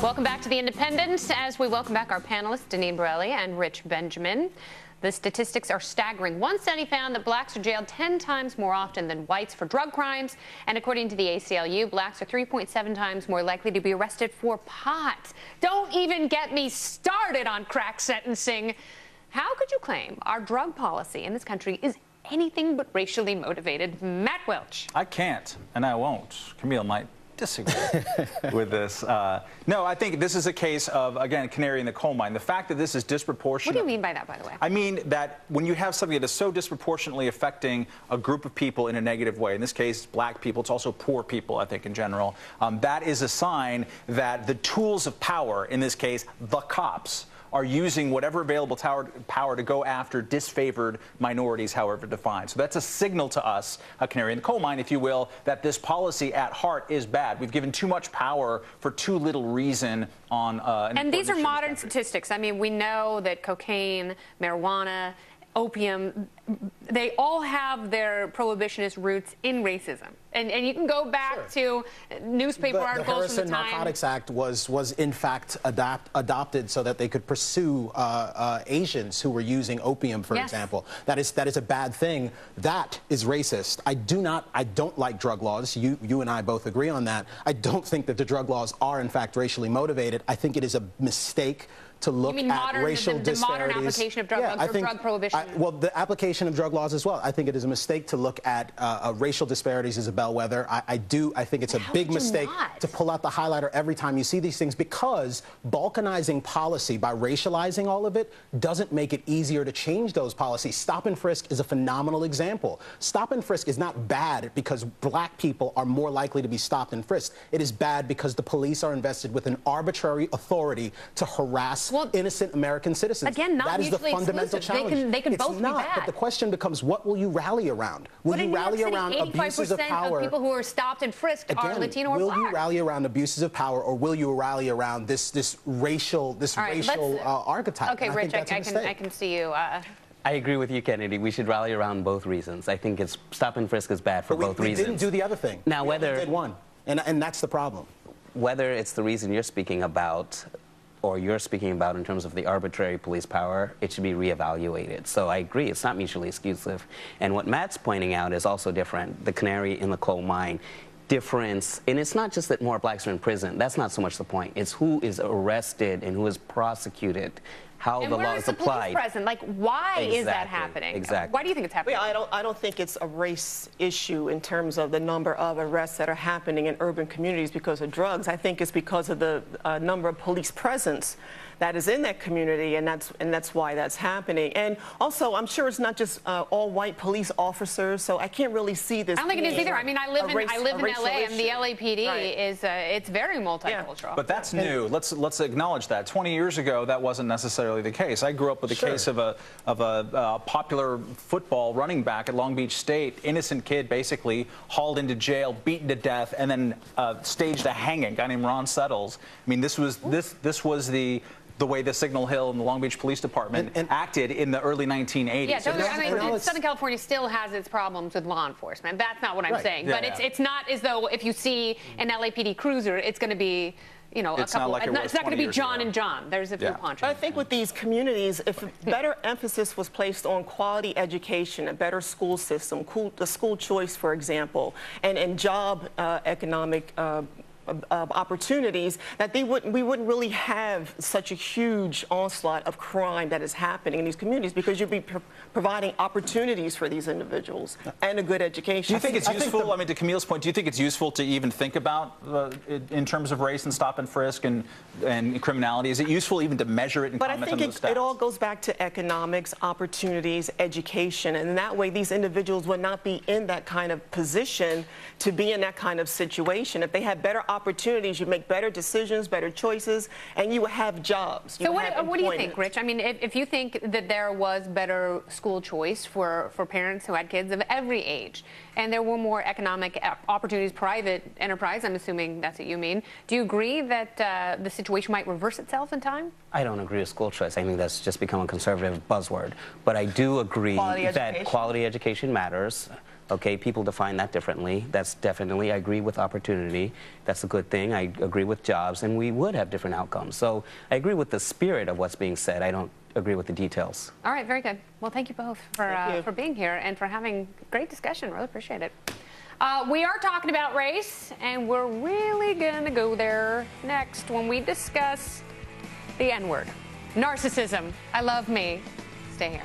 Welcome back to The Independent as we welcome back our panelists, Deneen Borelli and Rich Benjamin. The statistics are staggering. One study found that blacks are jailed 10 times more often than whites for drug crimes. And according to the ACLU, blacks are 3.7 times more likely to be arrested for pot. Don't even get me started on crack sentencing. How could you claim our drug policy in this country is anything but racially motivated? Matt Welch. I can't, and I won't. Camille might disagree with this. No, I think this is a case of, again, canary in the coal mine. The fact that this is disproportionate. What do you mean by that, by the way? I mean that when you have something that is so disproportionately affecting a group of people in a negative way, in this case, black people, it's also poor people, I think, in general, that is a sign that the tools of power, in this case, the cops, are using whatever available power to go after disfavored minorities, however defined. So that's a signal to us, a canary in the coal mine, if you will, that this policy at heart is bad. We've given too much power for too little reason on and these are modern statistics. I mean, we know that cocaine, marijuana, opium, they all have their prohibitionist roots in racism. And you can go back to newspaper articles from the time. The Harrison Narcotics Act was in fact adopted so that they could pursue Asians who were using opium, for example. That is a bad thing. That is racist. I don't like drug laws. You and I both agree on that. I don't think that the drug laws are in fact racially motivated. I think it is a mistake to look at racial disparities. The modern application of drug laws or drug prohibition? Well, the application of drug laws as well. I think it is a mistake to look at racial disparities as a bellwether. I think it's a big mistake to pull out the highlighter every time you see these things, because balkanizing policy by racializing all of it doesn't make it easier to change those policies. Stop and frisk is a phenomenal example. Stop and frisk is not bad because black people are more likely to be stopped and frisked. It is bad because the police are invested with an arbitrary authority to harass innocent American citizens. Again, not that is the mutually fundamental exclusive. challenge. They can both be bad. But the question becomes, what will you rally around? Will you rally around abuses of power? Of people who are stopped and frisked are Latino or black. Will you rally around abuses of power, or will you rally around this racial archetype? Okay, Rich, I can see you. I agree with you, Kennedy. We should rally around both reasons. I think stop and frisk is bad for both reasons. We didn't do the other thing. Now, we did one, and that's the problem. Whether it's the reason you're speaking about, or you're speaking about in terms of the arbitrary police power, it should be reevaluated. So I agree, it's not mutually exclusive. And what Matt's pointing out is also different, the canary in the coal mine. Difference, and it's not just that more blacks are in prison. That's not so much the point. It's who is arrested and who is prosecuted, how the law is applied. Present? Like, why is that happening? Exactly. Why do you think it's happening? Well, I don't think it's a race issue in terms of the number of arrests that are happening in urban communities because of drugs. I think it's because of the number of police presence that is in that community, and that's why that's happening. And also, I'm sure it's not just all white police officers, so I can't really see this. I don't think it is either. I mean, I live in LA, and the LAPD is it's very multicultural. Yeah. But that's new. Let's acknowledge that. 20 years ago, that wasn't necessarily the case. I grew up with a case of a popular football running back at Long Beach State, innocent kid, basically hauled into jail, beaten to death, and then staged a hanging. A guy named Ron Settles. I mean, this was the way the Signal Hill and the Long Beach Police Department acted in the early 1980s. Yeah, so I mean, Southern California still has its problems with law enforcement. That's not what I'm saying. But it's not as though if you see an LAPD cruiser, it's going to be, you know, it's not going to be John and John. There's a few punches. I think with these communities, if better emphasis was placed on quality education, a better school system, the school choice, for example, and job economic opportunities, that we wouldn't really have such a huge onslaught of crime that is happening in these communities, because you'd be providing opportunities for these individuals and a good education. Do you think it's useful? I mean, to Camille's point, do you think it's useful to even think about in terms of race and stop and frisk and criminality? Is it useful even to measure it and comment on those stats? But I think it all goes back to economics, opportunities, education, and that way these individuals would not be in that kind of position to be in that kind of situation. If they had better opportunities, you make better decisions, better choices, and you have jobs. So what do you think, Rich? I mean, if you think that there was better school choice for parents who had kids of every age, and there were more economic opportunities, private enterprise, I'm assuming that's what you mean, do you agree that the situation might reverse itself in time? I don't agree with school choice. I think that's just become a conservative buzzword. But I do agree that quality education matters. Okay, people define that differently. That's definitely, I agree with opportunity. That's a good thing. I agree with jobs, and we would have different outcomes. So I agree with the spirit of what's being said. I don't agree with the details. All right, very good. Well, thank you both for being here and for having great discussion. Really appreciate it. We are talking about race, and we're really going to go there next when we discuss the N-word. Narcissism. I love me. Stay here.